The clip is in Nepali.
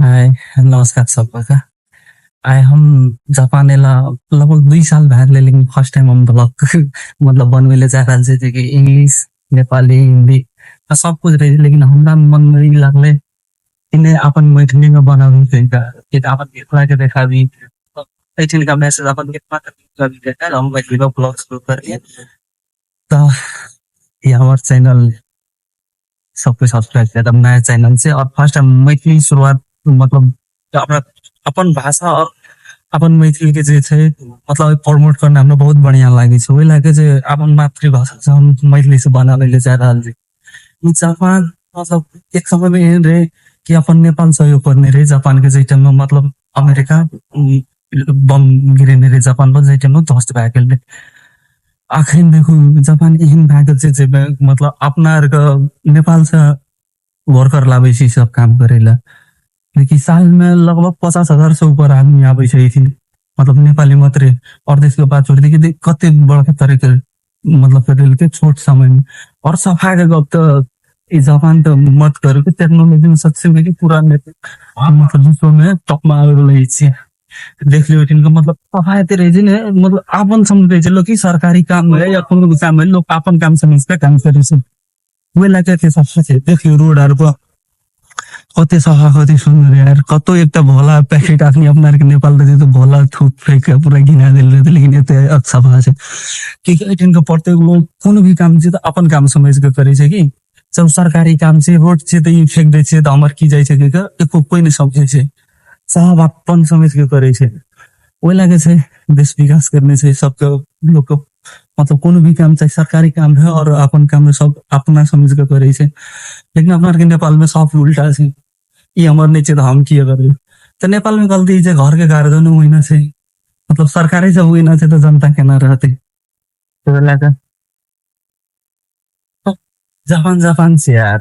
हाय, नमस्कार सबका। आए हम जापान एला लगभग 2 साल भए गेलै, लेकिन फर्स्ट टाइम हम ब्लॉग मतलब बनबै ले जा रहल छै, जे कि इंग्लिश, नेपाली, हिंदी आ सब कुछ रहे, लेकिन हमरा मन में ई लागले इन्हें अपन मैथिली में बनाबी कि अपन मिथिला के देखाबी। एठिन का मैसेज अपन कितना तक कभी देता हम मैथिली में ब्लॉग शुरू करिए। तो ये हमार चैनल सबके सब्सक्राइब किया तब नया चैनल से, और फर्स्ट टाइम मैथिली शुरुआत मतलब अपना अपन भाषा और अपन मैथिली के जे छै मतलब प्रमोट करना हमरा बहुत बढ़िया लागे छै। ओहि लागे जे अपन मातृभाषा से हम मैथिली से बनावे ले जा रहल छी। ई जापान मतलब एक समय में एहन रहे कि अपन नेपाल सहयोग करने रहे जापान के, जे टाइम में मतलब अमेरिका बम गिरेने रहे जापान पर, जे टाइम में ध्वस्त भए गेल रहे। अखन देखू जापान एहन भए गेल छै जे मतलब अपना आर के नेपाल से वर्कर लावे छै सब काम करे ला, लेकिन साल में लगभग 50,000 से ऊपर आदमी आवे छै एठिन, मतलब नेपाली मात्रै। और देश के बात छोड़ दी कि कते बड़का तरीके मतलब फेडरल के छोट समय में। और सफा के गप तो ई जापान तो मत करो कि टेक्नोलॉजी में सबसे बड़ी पूरा मतलब विश्व में टॉप में आवे रही छै। देख लियो इनका मतलब सफा एते रहे छै ने, मतलब आपन समझ छै लोग कि सरकारी काम है या कोनो भी काम है, लोग आपन काम समझ के काम करे छै। वे लागे के सबसे छै देख लियो रोड आर पर कते सफा कते सुंदर यार। कतो एकटा भोला पैकेट आदमी अपना के नेपाल दे तो भोला थूक फेंक के पूरा घिना देल रहते, लेकिन एते सफा छै कि एठिन के प्रत्येक लोग कोनो भी काम छै तो अपन काम समझ के करे छै। कि सब सरकारी काम छै, रोड छै तो ई फेंक दे छै तो हमर की जाय छै कि एको कोई नहीं समझे छै, सब अपन समझ के करे छै। ओहि लागे छै देश विकास करने से सबके लोग के मतलब कोनो भी काम चाहे सरकारी काम है और अपन काम में सब अपना समझ के करे छै। लेकिन अपना के नेपाल में सब उल्टा छै, ई हमर नहीं छै तो हम की करबे। तो नेपाल में गलती छै घर के गार्जियन हुई ना छै, मतलब सरकारी सब हुई ना छै तो जनता केना रहते। तो लागे जापान जापान से यार